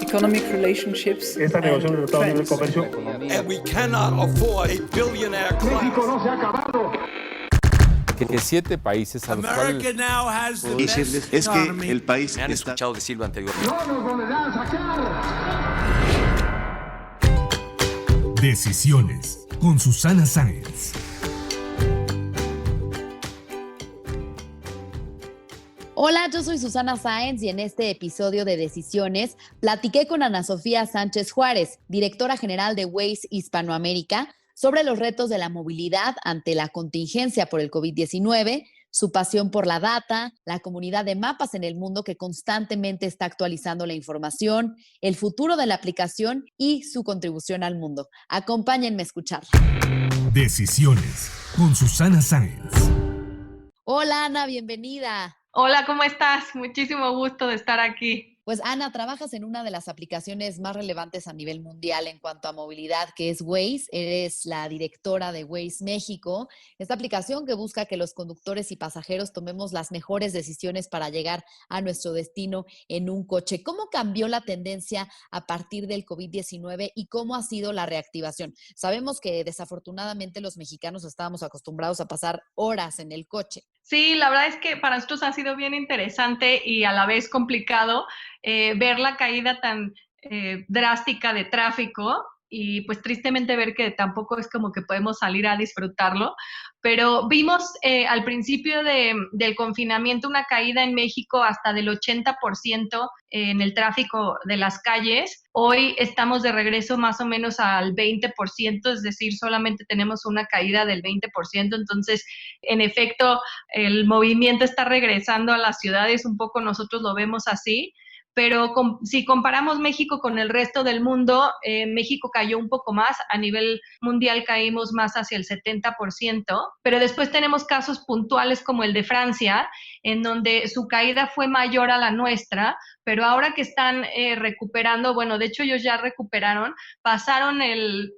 economic relationships. Esta negociación de los Estados Unidos de Comercio. And we cannot afford a billionaire class. México no se ha acabado. Que 7 países a los America cuales... now has the best Es economy. que el país Me han está... escuchado decirlo anteriormente. No nos volverán a sacar. Decisiones con Susana Sáenz. Hola, yo soy Susana Sáenz y en este episodio de Decisiones platiqué con Ana Sofía Sánchez Juárez, directora general de Waze Hispanoamérica, sobre los retos de la movilidad ante la contingencia por el COVID-19, su pasión por la data, la comunidad de mapas en el mundo que constantemente está actualizando la información, el futuro de la aplicación y su contribución al mundo. Acompáñenme a escucharla. Decisiones con Susana Sáenz. Hola Ana, bienvenida. Hola, ¿cómo estás? Muchísimo gusto de estar aquí. Pues Ana, trabajas en una de las aplicaciones más relevantes a nivel mundial en cuanto a movilidad, que es Waze. Eres la directora de Waze México, esta aplicación que busca que los conductores y pasajeros tomemos las mejores decisiones para llegar a nuestro destino en un coche. ¿Cómo cambió la tendencia a partir del COVID-19 y cómo ha sido la reactivación? Sabemos que desafortunadamente los mexicanos estábamos acostumbrados a pasar horas en el coche. Sí, la verdad es que para nosotros ha sido bien interesante y a la vez complicado ver la caída tan drástica de tráfico y pues tristemente ver que tampoco es como que podemos salir a disfrutarlo, pero vimos al principio del confinamiento una caída en México hasta del 80% en el tráfico de las calles. Hoy estamos de regreso más o menos al 20%, es decir, solamente tenemos una caída del 20%, entonces, en efecto, el movimiento está regresando a las ciudades, un poco nosotros lo vemos así. Pero si comparamos México con el resto del mundo, México cayó un poco más, a nivel mundial caímos más hacia el 70%, pero después tenemos casos puntuales como el de Francia, en donde su caída fue mayor a la nuestra, pero ahora que están recuperando, bueno, de hecho ellos ya recuperaron, pasaron el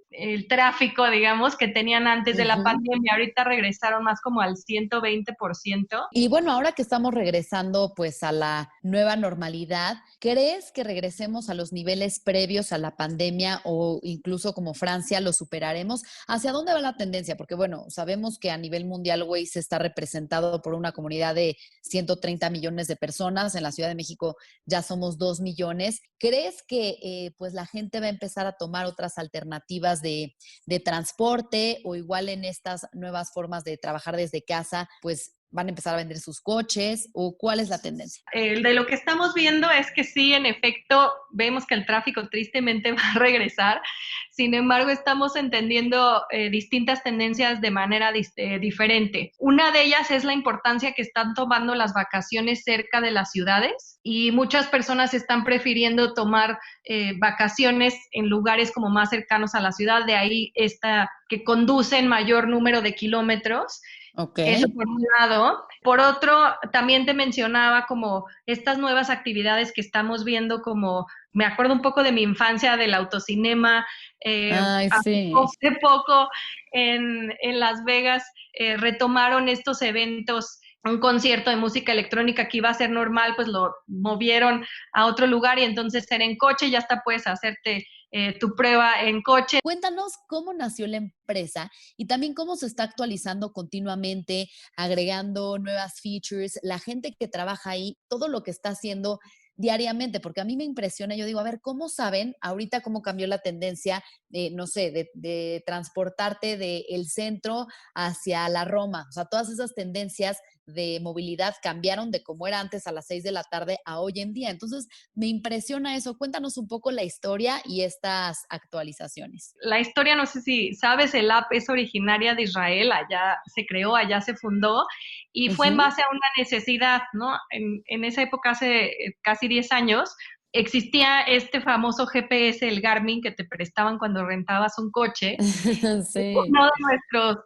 tráfico, digamos, que tenían antes de la pandemia, ahorita regresaron más como al 120%. Y bueno, ahora que estamos regresando pues a la nueva normalidad, ¿crees que regresemos a los niveles previos a la pandemia o incluso como Francia lo superaremos? ¿Hacia dónde va la tendencia? Porque bueno, sabemos que a nivel mundial Waze está representado por una comunidad de 130 millones de personas, en la Ciudad de México ya somos 2 millones. ¿Crees que pues la gente va a empezar a tomar otras alternativas de transporte o igual en estas nuevas formas de trabajar desde casa, pues van a empezar a vender sus coches o cuál es la tendencia? De lo que estamos viendo es que sí, en efecto, vemos que el tráfico tristemente va a regresar. Sin embargo, estamos entendiendo distintas tendencias de manera diferente. Una de ellas es la importancia que están tomando las vacaciones cerca de las ciudades y muchas personas están prefiriendo tomar vacaciones en lugares como más cercanos a la ciudad, de ahí que conducen mayor número de kilómetros. Okay. Eso por un lado. Por otro, también te mencionaba como estas nuevas actividades que estamos viendo, como me acuerdo un poco de mi infancia del autocinema. Sí. Hace poco en Las Vegas retomaron estos eventos, un concierto de música electrónica que iba a ser normal, pues lo movieron a otro lugar y entonces era en coche, ya hasta puedes hacerte tu prueba en coche. Cuéntanos cómo nació la empresa y también cómo se está actualizando continuamente, agregando nuevas features, la gente que trabaja ahí, todo lo que está haciendo diariamente, porque a mí me impresiona, yo digo, a ver, ¿cómo saben ahorita cómo cambió la tendencia no sé, de transportarte del centro hacia la Roma? O sea, todas esas tendencias de movilidad cambiaron de cómo era antes a las 6 de la tarde a hoy en día. Entonces, me impresiona eso. Cuéntanos un poco la historia y estas actualizaciones. La historia, no sé si sabes, el app es originaria de Israel, allá se creó, allá se fundó y fue en base a una necesidad, ¿no? En esa época, hace casi 10 años, existía este famoso GPS, el Garmin, que te prestaban cuando rentabas un coche. Sí. Uno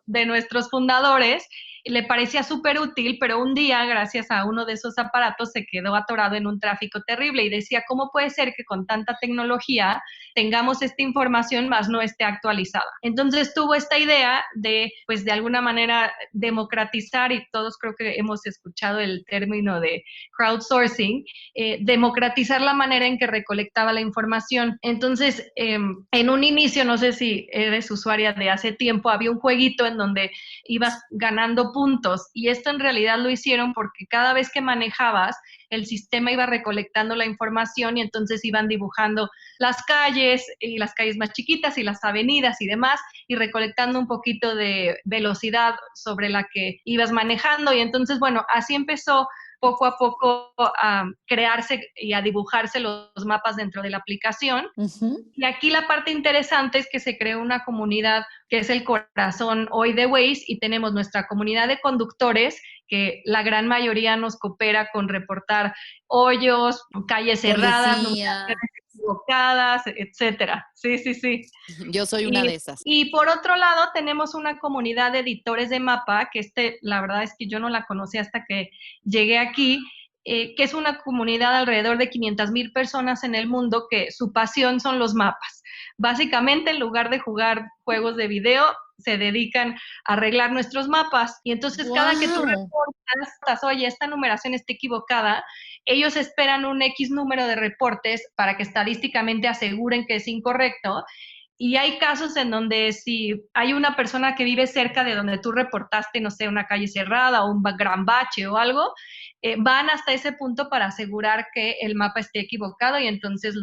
de nuestros fundadores le parecía súper útil, pero un día, gracias a uno de esos aparatos, se quedó atorado en un tráfico terrible y decía, ¿cómo puede ser que con tanta tecnología tengamos esta información más no esté actualizada? Entonces tuvo esta idea de, pues de alguna manera, democratizar, y todos creo que hemos escuchado el término de crowdsourcing, democratizar la manera en que recolectaba la información. Entonces, en un inicio, no sé si eres usuaria de hace tiempo, había un jueguito en donde ibas ganando puntos, y esto en realidad lo hicieron porque cada vez que manejabas, el sistema iba recolectando la información y entonces iban dibujando las calles y las calles más chiquitas y las avenidas y demás, y recolectando un poquito de velocidad sobre la que ibas manejando. Y entonces, bueno, así empezó poco a poco a crearse y a dibujarse los mapas dentro de la aplicación. Y aquí la parte interesante es que se creó una comunidad que es el corazón hoy de Waze, y tenemos nuestra comunidad de conductores, que la gran mayoría nos coopera con reportar hoyos, calles cerradas, numeraciones equivocadas, etcétera. Sí, sí, sí. Yo soy una de esas. Y por otro lado, tenemos una comunidad de editores de mapa, que la verdad es que yo no la conocí hasta que llegué aquí, que es una comunidad alrededor de 500,000 personas en el mundo que su pasión son los mapas. Básicamente, en lugar de jugar juegos de video, se dedican a arreglar nuestros mapas. Y entonces cada que tú reportas, oye, esta numeración está equivocada, ellos esperan un X número de reportes para que estadísticamente aseguren que es incorrecto. Y hay casos en donde si hay una persona que vive cerca de donde tú reportaste, no sé, una calle cerrada o un gran bache o algo, van hasta ese punto para asegurar que el mapa esté equivocado, y entonces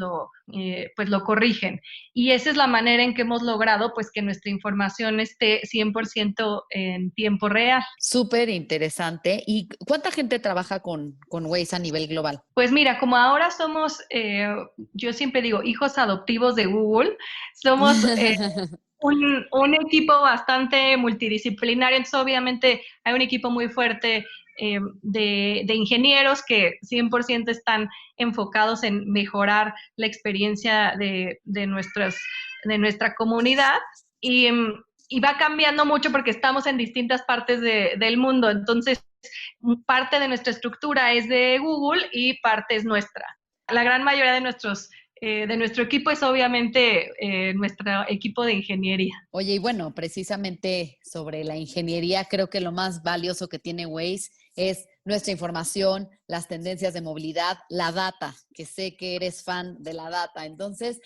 pues lo corrigen. Y esa es la manera en que hemos logrado pues que nuestra información esté 100% en tiempo real. Súper interesante. ¿Y cuánta gente trabaja con Waze a nivel global? Pues mira, como ahora somos, yo siempre digo, hijos adoptivos de Google, somos un equipo bastante multidisciplinario. Entonces obviamente hay un equipo muy fuerte de ingenieros que 100% están enfocados en mejorar la experiencia de nuestra comunidad, y va cambiando mucho porque estamos en distintas partes del mundo. Entonces, parte de nuestra estructura es de Google y parte es nuestra. La gran mayoría de nuestro equipo es obviamente nuestro equipo de ingeniería. Oye, y bueno, precisamente sobre la ingeniería, creo que lo más valioso que tiene Waze es nuestra información, las tendencias de movilidad, la data, que sé que eres fan de la data. Entonces,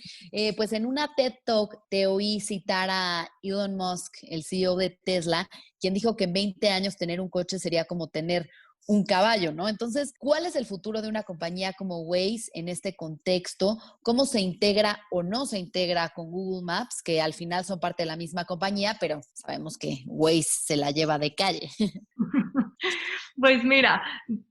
pues en una TED Talk te oí citar a Elon Musk, el CEO de Tesla, quien dijo que en 20 años tener un coche sería como tener un caballo, ¿no? Entonces, ¿cuál es el futuro de una compañía como Waze en este contexto? ¿Cómo se integra o no se integra con Google Maps, que al final son parte de la misma compañía, pero sabemos que Waze se la lleva de calle? Pues mira,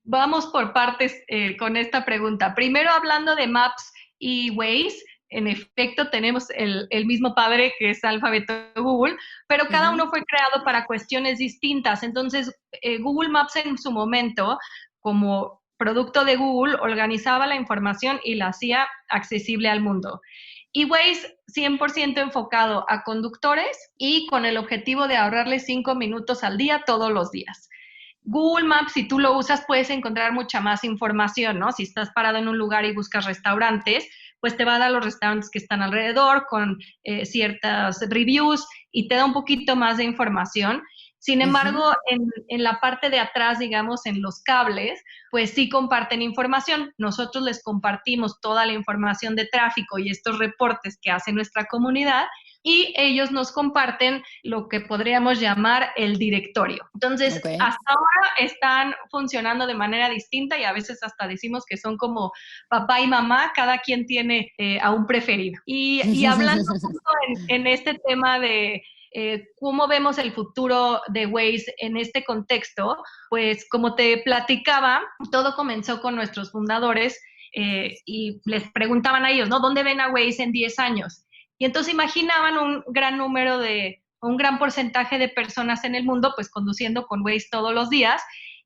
vamos por partes con esta pregunta. Primero, hablando de Maps y Waze, en efecto tenemos el mismo padre, que es Alfabeto de Google, pero cada uno fue creado para cuestiones distintas. Entonces, Google Maps en su momento, como producto de Google, organizaba la información y la hacía accesible al mundo. Y Waze 100% enfocado a conductores y con el objetivo de ahorrarles 5 minutos al día todos los días. Google Maps, si tú lo usas, puedes encontrar mucha más información, ¿no? Si estás parado en un lugar y buscas restaurantes, pues te va a dar los restaurantes que están alrededor con ciertas reviews y te da un poquito más de información. Sin embargo, en la parte de atrás, digamos, en los cables, pues sí comparten información. Nosotros les compartimos toda la información de tráfico y estos reportes que hace nuestra comunidad, y ellos nos comparten lo que podríamos llamar el directorio. Entonces, hasta ahora están funcionando de manera distinta, y a veces hasta decimos que son como papá y mamá, cada quien tiene a un preferido. Y hablando en este tema de cómo vemos el futuro de Waze en este contexto, pues como te platicaba, todo comenzó con nuestros fundadores y les preguntaban a ellos, ¿no? ¿Dónde ven a Waze en 10 años? Y entonces imaginaban un gran porcentaje de personas en el mundo pues conduciendo con Waze todos los días,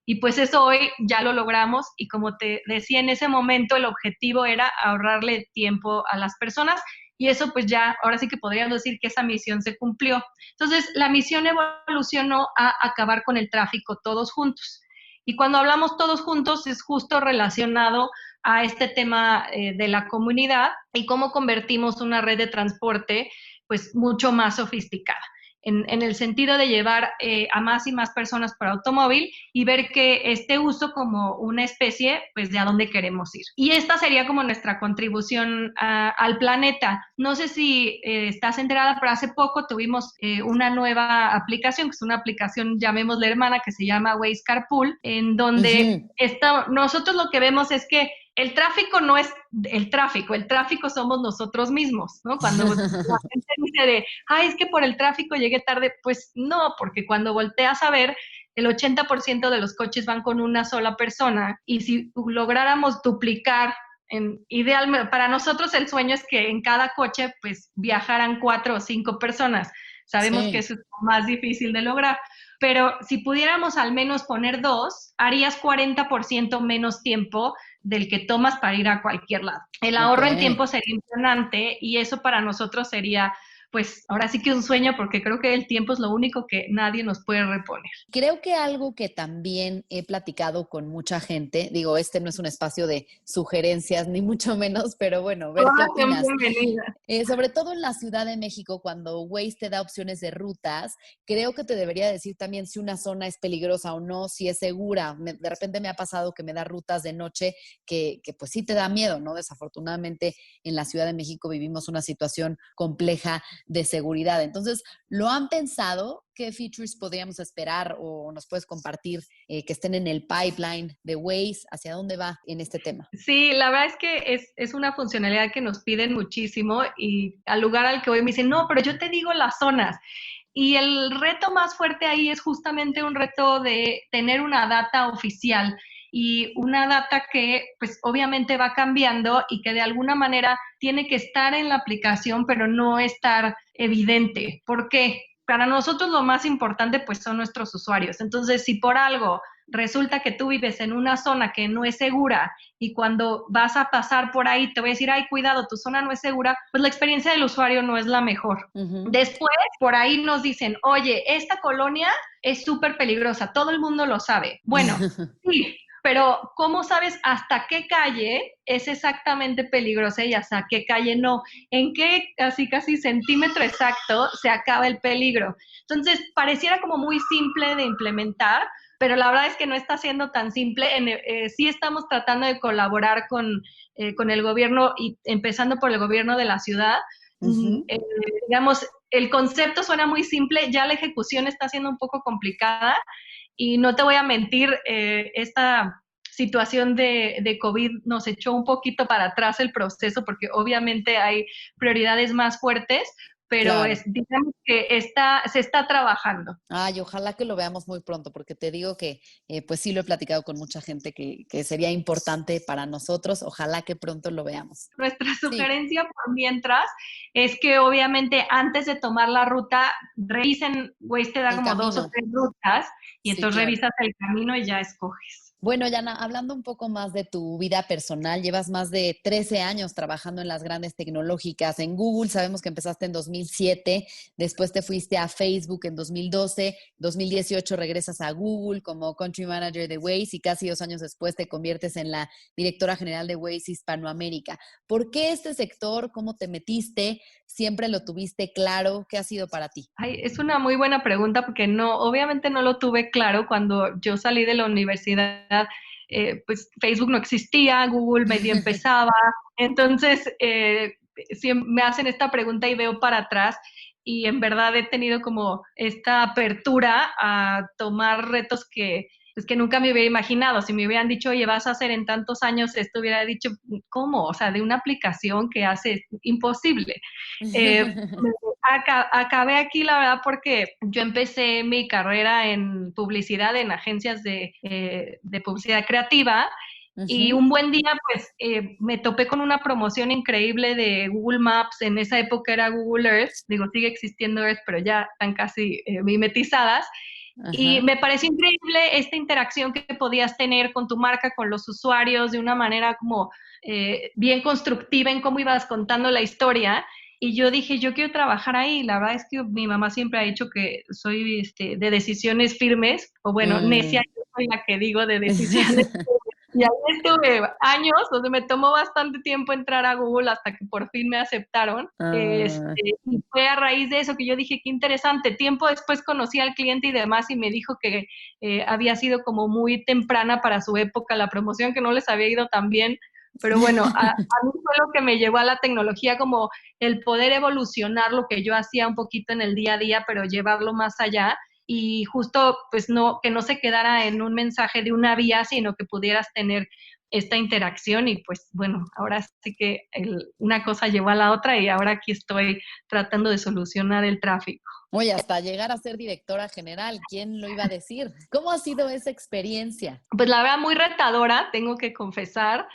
y pues eso hoy ya lo logramos, y como te decía en ese momento, el objetivo era ahorrarle tiempo a las personas y eso pues ya, ahora sí que podríamos decir que esa misión se cumplió. Entonces, la misión evolucionó a acabar con el tráfico todos juntos. Y cuando hablamos todos juntos es justo relacionado a este tema de la comunidad y cómo convertimos una red de transporte pues mucho más sofisticada. En el sentido de llevar a más y más personas por automóvil y ver que este uso como una especie, pues de a dónde queremos ir. Y esta sería como nuestra contribución al planeta. No sé si estás enterada, pero hace poco tuvimos una nueva aplicación, que es una aplicación, llamémosle hermana, que se llama Waze Carpool, en donde nosotros lo que vemos es que el tráfico no es el tráfico somos nosotros mismos, ¿no? Cuando la gente dice es que por el tráfico llegué tarde, pues no, porque cuando volteas a ver, el 80% de los coches van con una sola persona, y si lográramos duplicar, idealmente, para nosotros el sueño es que en cada coche, pues, viajaran 4 o 5 personas. Sabemos que eso es más difícil de lograr, pero si pudiéramos al menos poner 2, harías 40% menos tiempo del que tomas para ir a cualquier lado. El ahorro en tiempo sería impresionante, y eso para nosotros sería, pues, ahora sí que un sueño, porque creo que el tiempo es lo único que nadie nos puede reponer. Creo que algo que también he platicado con mucha gente, digo, este no es un espacio de sugerencias, ni mucho menos, pero bueno, ver qué opinas. Sobre todo en la Ciudad de México, cuando Waze te da opciones de rutas, creo que te debería decir también si una zona es peligrosa o no, si es segura. De repente me ha pasado que me da rutas de noche que pues sí te da miedo, ¿no? Desafortunadamente en la Ciudad de México vivimos una situación compleja de seguridad. Entonces, ¿lo han pensado? ¿Qué features podríamos esperar o nos puedes compartir que estén en el pipeline de Waze? ¿Hacia dónde va en este tema? Sí, la verdad es que es una funcionalidad que nos piden muchísimo, y al lugar al que voy me dicen, no, pero yo te digo las zonas. Y el reto más fuerte ahí es justamente un reto de tener una data oficial, y una data que pues obviamente va cambiando y que de alguna manera tiene que estar en la aplicación, pero no estar evidente. ¿Por qué? Para nosotros lo más importante pues son nuestros usuarios. Entonces, si por algo resulta que tú vives en una zona que no es segura, y cuando vas a pasar por ahí te voy a decir, cuidado, tu zona no es segura, pues la experiencia del usuario no es la mejor. Después, por ahí nos dicen, oye, esta colonia es súper peligrosa, todo el mundo lo sabe. Bueno, sí, pero ¿cómo sabes hasta qué calle es exactamente peligrosa y hasta qué calle no? ¿En qué casi centímetro exacto se acaba el peligro? Entonces, pareciera como muy simple de implementar, pero la verdad es que no está siendo tan simple. Sí estamos tratando de colaborar con el gobierno, y empezando por el gobierno de la ciudad. Digamos, el concepto suena muy simple, ya la ejecución está siendo un poco complicada. Y no te voy a mentir, esta situación de COVID nos echó un poquito para atrás el proceso, porque obviamente hay prioridades más fuertes, pero claro, digamos que se está trabajando. Ay, ojalá que lo veamos muy pronto, porque te digo que pues sí lo he platicado con mucha gente que sería importante para nosotros. Ojalá que pronto lo veamos. Nuestra sugerencia por mientras es que obviamente antes de tomar la ruta, revisen, Waze te da como camino. 2 o 3 rutas, y entonces revisas el camino y ya escoges. Bueno, Yana, hablando un poco más de tu vida personal, llevas más de 13 años trabajando en las grandes tecnológicas. En Google sabemos que empezaste en 2007, después te fuiste a Facebook en 2012, 2018 regresas a Google como Country Manager de Waze, y casi 2 años después te conviertes en la directora general de Waze Hispanoamérica. ¿Por qué este sector? ¿Cómo te metiste? ¿Siempre lo tuviste claro? ¿Qué ha sido para ti? Es una muy buena pregunta, porque obviamente no lo tuve claro cuando yo salí de la universidad. Pues Facebook no existía, Google medio empezaba, entonces si me hacen esta pregunta y veo para atrás, y en verdad he tenido como esta apertura a tomar retos que nunca me hubiera imaginado. Si me hubieran dicho, oye, vas a hacer en tantos años esto, hubiera dicho, ¿cómo? O sea, de una aplicación que hace imposible. Acabé aquí, la verdad, porque yo empecé mi carrera en publicidad, en agencias de publicidad creativa, y un buen día, pues, me topé con una promoción increíble de Google Maps. En esa época era Google Earth, digo, sigue existiendo Earth, pero ya están casi mimetizadas. Y me pareció increíble esta interacción que podías tener con tu marca, con los usuarios, de una manera como bien constructiva en cómo ibas contando la historia. Y yo dije, yo quiero trabajar ahí. La verdad es que mi mamá siempre ha dicho que soy de decisiones firmes, o bueno, necia, yo soy la que digo de decisiones. Y ahí estuve años, donde me tomó bastante tiempo entrar a Google hasta que por fin me aceptaron. Y fue a raíz de eso que yo dije, qué interesante. Tiempo después conocí al cliente y demás y me dijo que había sido como muy temprana para su época la promoción, que no les había ido tan bien. Pero bueno, a mí fue lo que me llevó a la tecnología, como el poder evolucionar lo que yo hacía un poquito en el día a día, pero llevarlo más allá y justo pues no, que no se quedara en un mensaje de una vía, sino que pudieras tener esta interacción y pues bueno, ahora sí que una cosa llevó a la otra y ahora aquí estoy tratando de solucionar el tráfico. Oye, hasta llegar a ser directora general, ¿quién lo iba a decir? ¿Cómo ha sido esa experiencia? Pues la verdad muy retadora, tengo que confesar.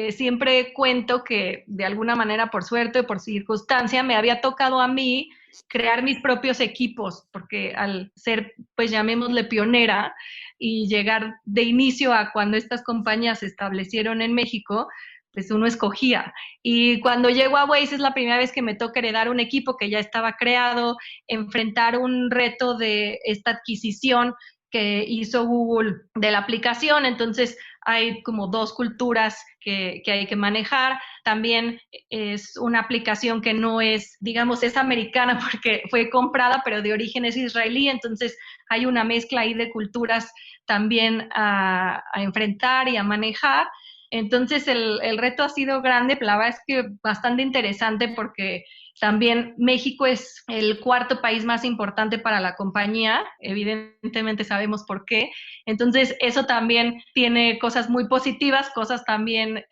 Siempre cuento que de alguna manera, por suerte o por circunstancia, me había tocado a mí crear mis propios equipos, porque al ser, pues llamémosle pionera y llegar de inicio a cuando estas compañías se establecieron en México, pues uno escogía. Y cuando llego a Waze es la primera vez que me toca heredar un equipo que ya estaba creado, enfrentar un reto de esta adquisición que hizo Google de la aplicación. Entonces hay como dos culturas que hay que manejar. También es una aplicación que no es, digamos, es americana porque fue comprada, pero de origen es israelí. Entonces hay una mezcla ahí de culturas también a enfrentar y a manejar. Entonces el reto ha sido grande, pero la verdad es que bastante interesante porque también México es el cuarto país más importante para la compañía, evidentemente sabemos por qué. Entonces eso también tiene cosas muy positivas, cosas también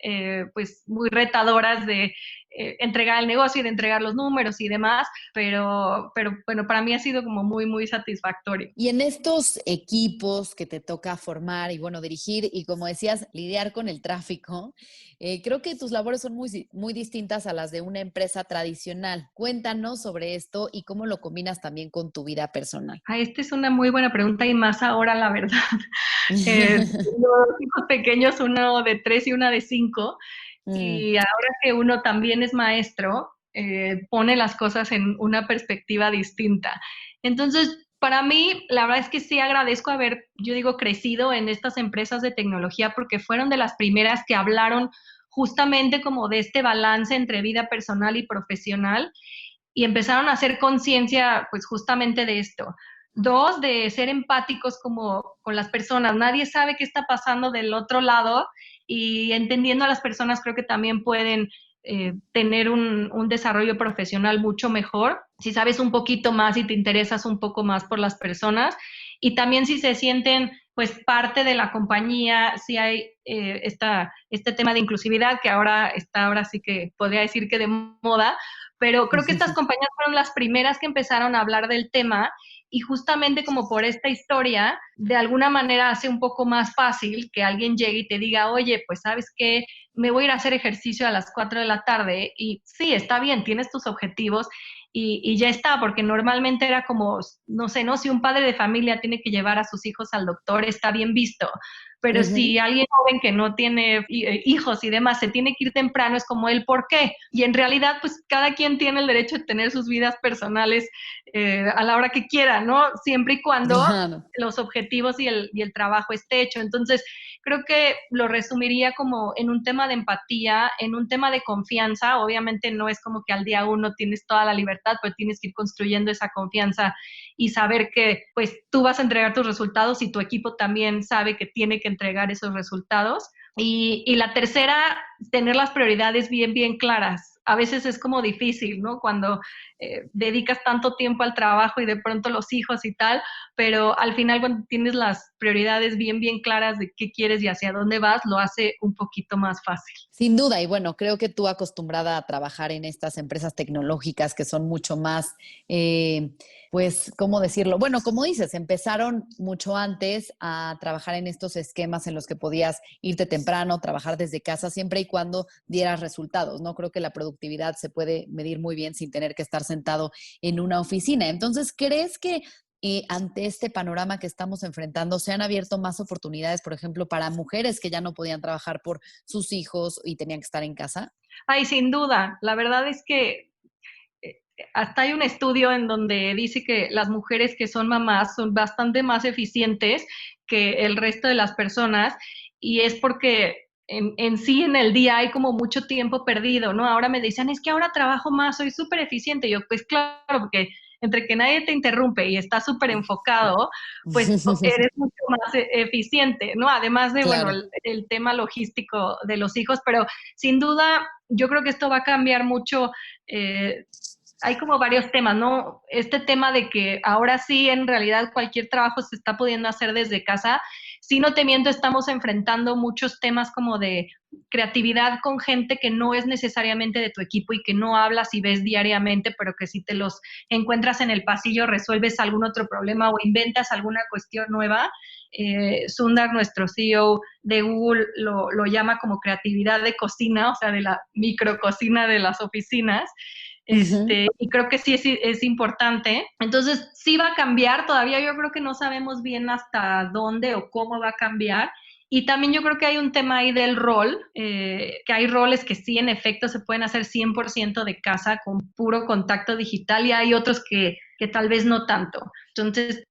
pues muy retadoras de entregar el negocio y de entregar los números y demás, pero bueno, para mí ha sido como muy, muy satisfactorio. Y en estos equipos que te toca formar y, bueno, dirigir y, como decías, lidiar con el tráfico, creo que tus labores son muy, muy distintas a las de una empresa tradicional. Cuéntanos sobre esto y cómo lo combinas también con tu vida personal. Esta es una muy buena pregunta y más ahora, la verdad. Los hijos pequeños, uno de 3 y una de 5. Y ahora que uno también es maestro, pone las cosas en una perspectiva distinta. Entonces, para mí, la verdad es que sí agradezco haber, yo digo, crecido en estas empresas de tecnología porque fueron de las primeras que hablaron justamente como de este balance entre vida personal y profesional y empezaron a hacer conciencia, pues justamente de esto. 2, de ser empáticos como con las personas. Nadie sabe qué está pasando del otro lado y entendiendo a las personas creo que también pueden tener un desarrollo profesional mucho mejor si sabes un poquito más y te interesas un poco más por las personas y también si se sienten pues parte de la compañía, si hay este tema de inclusividad que ahora sí que podría decir que de moda, pero creo que estas compañías fueron las primeras que empezaron a hablar del tema y justamente como por esta historia, de alguna manera hace un poco más fácil que alguien llegue y te diga, oye, pues ¿sabes qué? Me voy a ir a hacer ejercicio a las 4 de la tarde y sí, está bien, tienes tus objetivos y ya está, porque normalmente era como, no sé, ¿no? Si un padre de familia tiene que llevar a sus hijos al doctor, está bien visto. Pero si alguien joven que no tiene hijos y demás se tiene que ir temprano, es como el por qué. Y en realidad, pues cada quien tiene el derecho de tener sus vidas personales a la hora que quiera, ¿no? Siempre y cuando los objetivos y el trabajo esté hecho. Entonces, creo que lo resumiría como en un tema de empatía, en un tema de confianza. Obviamente no es como que al día 1 tienes toda la libertad, pero tienes que ir construyendo esa confianza y saber que pues tú vas a entregar tus resultados y tu equipo también sabe que tiene que entregar esos resultados. Y la tercera, tener las prioridades bien, bien claras. A veces es como difícil, ¿no? Cuando dedicas tanto tiempo al trabajo y de pronto los hijos y tal, pero al final cuando tienes las prioridades bien, bien claras de qué quieres y hacia dónde vas, lo hace un poquito más fácil. Sin duda, y bueno, creo que tú acostumbrada a trabajar en estas empresas tecnológicas que son mucho más, pues, ¿cómo decirlo? Bueno, como dices, empezaron mucho antes a trabajar en estos esquemas en los que podías irte temprano, trabajar desde casa, siempre y cuando dieras resultados, ¿no? Creo que la productividad se puede medir muy bien sin tener que estar sentado en una oficina. Entonces, ¿crees que ante este panorama que estamos enfrentando, se han abierto más oportunidades, por ejemplo, para mujeres que ya no podían trabajar por sus hijos y tenían que estar en casa? Ay, sin duda. La verdad es que hasta hay un estudio en donde dice que las mujeres que son mamás son bastante más eficientes que el resto de las personas, y es porque en sí en el día hay como mucho tiempo perdido, ¿no? Ahora me decían, es que ahora trabajo más, soy súper eficiente. Y yo, pues claro, porque entre que nadie te interrumpe y estás súper enfocado, pues eres mucho más eficiente, ¿no? Además de, Claro. bueno, el tema logístico de los hijos, pero sin duda yo creo que esto va a cambiar mucho. Hay como varios temas, ¿no? Este tema de que ahora sí, en realidad, cualquier trabajo se está pudiendo hacer desde casa. Si no te miento, estamos enfrentando muchos temas como de creatividad con gente que no es necesariamente de tu equipo y que no hablas y ves diariamente, pero que si te los encuentras en el pasillo, resuelves algún otro problema o inventas alguna cuestión nueva. Sundar, nuestro CEO de Google, lo llama como creatividad de cocina, o sea, de la micrococina de las oficinas. Y creo que sí es importante. Entonces, sí va a cambiar. Todavía yo creo que no sabemos bien hasta dónde o cómo va a cambiar. Y también yo creo que hay un tema ahí del rol, que hay roles que sí, en efecto, se pueden hacer 100% de casa con puro contacto digital, y hay otros que tal vez no tanto. Entonces,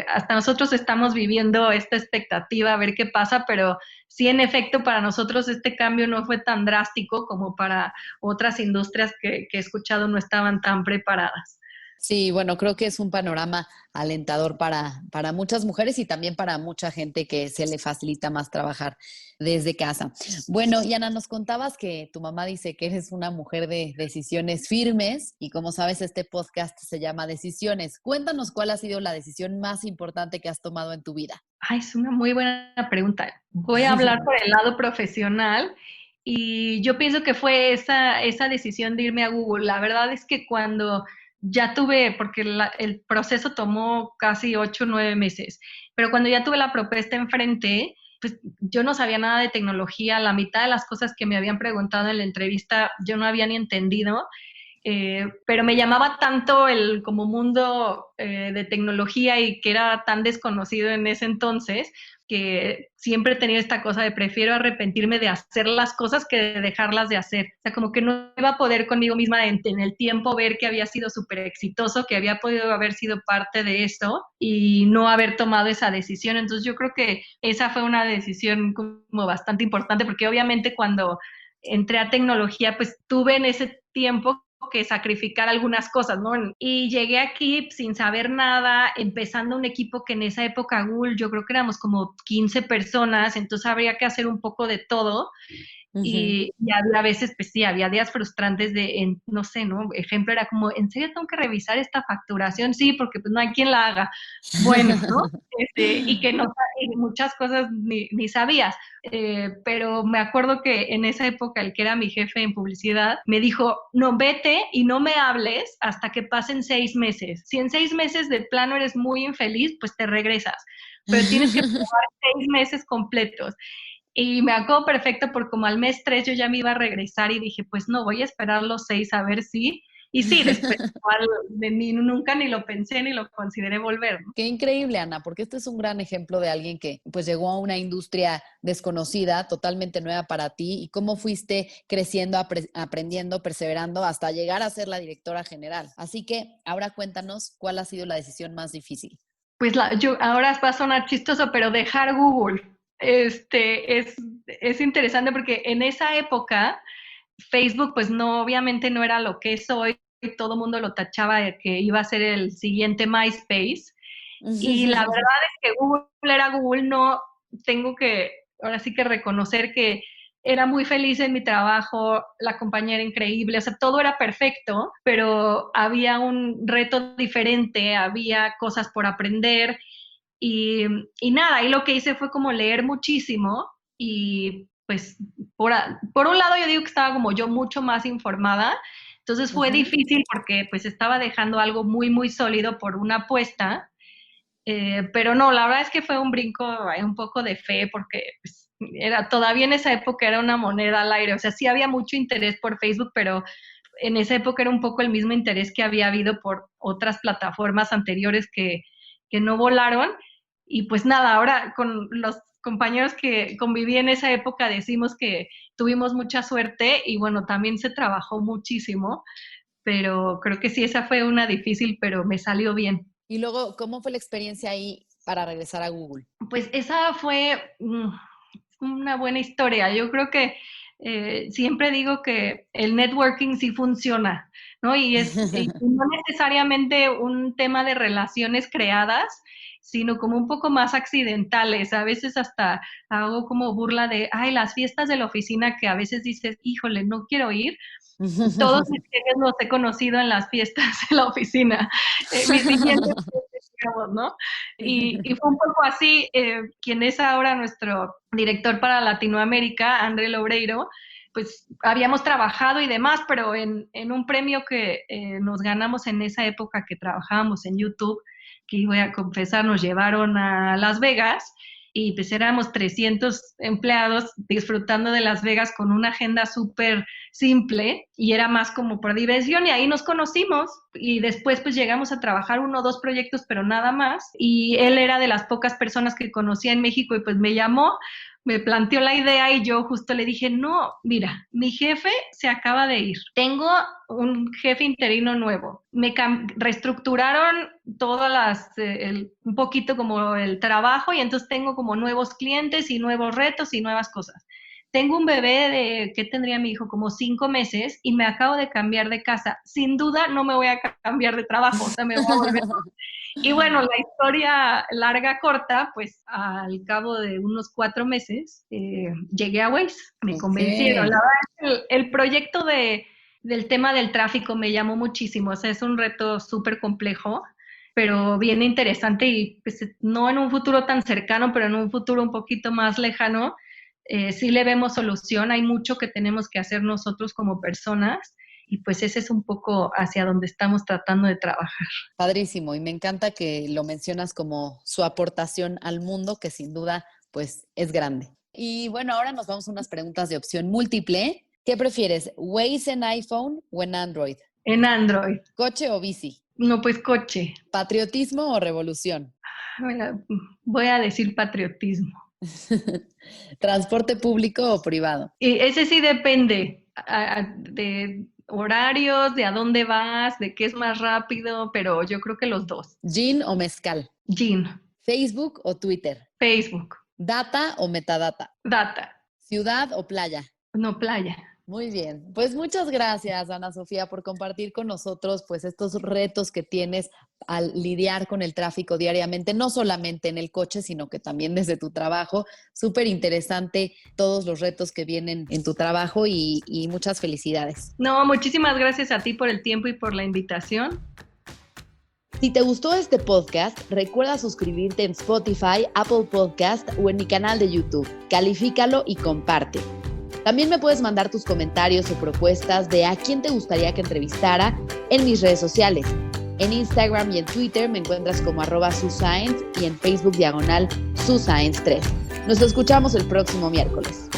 hasta nosotros estamos viviendo esta expectativa a ver qué pasa, pero sí, en efecto, para nosotros este cambio no fue tan drástico como para otras industrias que he escuchado no estaban tan preparadas. Sí, bueno, creo que es un panorama alentador para muchas mujeres y también para mucha gente que se le facilita más trabajar desde casa. Bueno, Yana, nos contabas que tu mamá dice que eres una mujer de decisiones firmes y, como sabes, este podcast se llama Decisiones. Cuéntanos cuál ha sido la decisión más importante que has tomado en tu vida. Ay, es una muy buena pregunta. Voy a hablar por el lado profesional y yo pienso que fue esa decisión de irme a Google. La verdad es que cuando ya tuve, porque el proceso tomó casi 8 o 9 meses, pero cuando ya tuve la propuesta enfrente, pues yo no sabía nada de tecnología. La mitad de las cosas que me habían preguntado en la entrevista yo no había ni entendido. Pero me llamaba tanto el como mundo de tecnología, y que era tan desconocido en ese entonces, que siempre he tenido esta cosa de prefiero arrepentirme de hacer las cosas que de dejarlas de hacer. O sea, como que no iba a poder conmigo misma en el tiempo ver que había sido súper exitoso, que había podido haber sido parte de esto y no haber tomado esa decisión. Entonces yo creo que esa fue una decisión como bastante importante, porque obviamente cuando entré a tecnología, pues tuve en ese tiempo que sacrificar algunas cosas, ¿no? Y llegué aquí sin saber nada, empezando un equipo que en esa época Google, yo creo que éramos como 15 personas, entonces habría que hacer un poco de todo. Y había veces, pues sí, había días frustrantes no sé, ¿no? Ejemplo, era como, ¿en serio tengo que revisar esta facturación? Sí, porque pues no hay quien la haga. Bueno, ¿no? Y que no, y muchas cosas ni sabías. Pero me acuerdo que en esa época el que era mi jefe en publicidad me dijo, no, vete y no me hables hasta que pasen 6 meses. Si en 6 meses de plano eres muy infeliz, pues te regresas. Pero tienes que probar 6 meses completos. Y me acuerdo perfecto porque como al mes 3 yo ya me iba a regresar y dije, pues no, voy a esperar los 6 a ver si. Y sí, después igual, nunca ni lo pensé ni lo consideré volver, ¿no? Qué increíble, Ana, porque este es un gran ejemplo de alguien que pues llegó a una industria desconocida, totalmente nueva para ti, y cómo fuiste creciendo, aprendiendo, perseverando hasta llegar a ser la directora general. Así que ahora cuéntanos cuál ha sido la decisión más difícil. Pues ahora va a sonar chistoso, pero dejar Google. Es interesante porque en esa época Facebook pues no, obviamente no era lo que es hoy, todo el mundo lo tachaba de que iba a ser el siguiente MySpace, y la verdad es que Google era Google. No, tengo que ahora sí que reconocer que era muy feliz en mi trabajo, la compañía era increíble, o sea, todo era perfecto, pero había un reto diferente, había cosas por aprender. Y nada, ahí lo que hice fue como leer muchísimo, y pues por un lado yo digo que estaba como yo mucho más informada, entonces fue difícil porque pues estaba dejando algo muy, muy sólido por una apuesta, pero no, la verdad es que fue un brinco, un poco de fe, porque pues, todavía en esa época era una moneda al aire, o sea, sí había mucho interés por Facebook, pero en esa época era un poco el mismo interés que había habido por otras plataformas anteriores que no volaron. Y pues nada, ahora con los compañeros que conviví en esa época, decimos que tuvimos mucha suerte y bueno, también se trabajó muchísimo, pero creo que sí, esa fue una difícil, pero me salió bien. Y luego, ¿cómo fue la experiencia ahí para regresar a Google? Pues esa fue una buena historia. Yo creo que siempre digo que el networking sí funciona, ¿no? Y no necesariamente un tema de relaciones creadas, sino como un poco más accidentales. A veces hasta hago como burla de, las fiestas de la oficina, que a veces dices, híjole, no quiero ir. Todos mis jefes los he conocido en las fiestas de la oficina. Mis siguientes digamos, ¿no? Y fue un poco así, quien es ahora nuestro director para Latinoamérica, André Lobreiro, pues habíamos trabajado y demás, pero en un premio que nos ganamos en esa época que trabajábamos en YouTube, que voy a confesar, nos llevaron a Las Vegas, y pues éramos 300 empleados disfrutando de Las Vegas con una agenda súper simple, y era más como por diversión, y ahí nos conocimos, y después pues llegamos a trabajar 1 o 2 proyectos, pero nada más, y él era de las pocas personas que conocía en México, y pues me llamó, me planteó la idea, y yo justo le dije, no, mira, mi jefe se acaba de ir, tengo un jefe interino nuevo, me reestructuraron todas un poquito como el trabajo, y entonces tengo como nuevos clientes y nuevos retos y nuevas cosas. Tengo un bebé ¿qué tendría mi hijo? Como 5 meses, y me acabo de cambiar de casa. Sin duda no me voy a cambiar de trabajo, o sea, me voy a volver. Y bueno, la historia larga, corta, pues al cabo de unos 4 meses llegué a Waze, me convencieron. La verdad, el proyecto del tema del tráfico me llamó muchísimo, o sea, es un reto súper complejo, pero bien interesante, y pues, no en un futuro tan cercano, pero en un futuro un poquito más lejano, sí le vemos solución. Hay mucho que tenemos que hacer nosotros como personas, y pues ese es un poco hacia donde estamos tratando de trabajar. Padrísimo, y me encanta que lo mencionas como su aportación al mundo, que sin duda pues es grande. Y bueno, ahora nos vamos a unas preguntas de opción múltiple. ¿Qué prefieres, Waze en iPhone o en Android? En Android. ¿Coche o bici? No, pues coche. ¿Patriotismo o revolución? Bueno, voy a decir patriotismo. ¿Transporte público o privado? Y ese sí depende de horarios, de a dónde vas, de qué es más rápido, pero yo creo que los dos. ¿Gin o mezcal? Gin. ¿Facebook o Twitter? Facebook. ¿Data o metadata? Data. ¿Ciudad o playa? No, playa. Muy bien, pues muchas gracias, Ana Sofía, por compartir con nosotros pues estos retos que tienes al lidiar con el tráfico diariamente, no solamente en el coche, sino que también desde tu trabajo. Súper interesante todos los retos que vienen en tu trabajo, y muchas felicidades. No, muchísimas gracias a ti por el tiempo y por la invitación. Si te gustó este podcast, recuerda suscribirte en Spotify, Apple Podcast o en mi canal de YouTube. Califícalo y comparte. También me puedes mandar tus comentarios o propuestas de a quién te gustaría que entrevistara en mis redes sociales. En Instagram y en Twitter me encuentras como @suscience y en Facebook /suscience3. Nos escuchamos el próximo miércoles.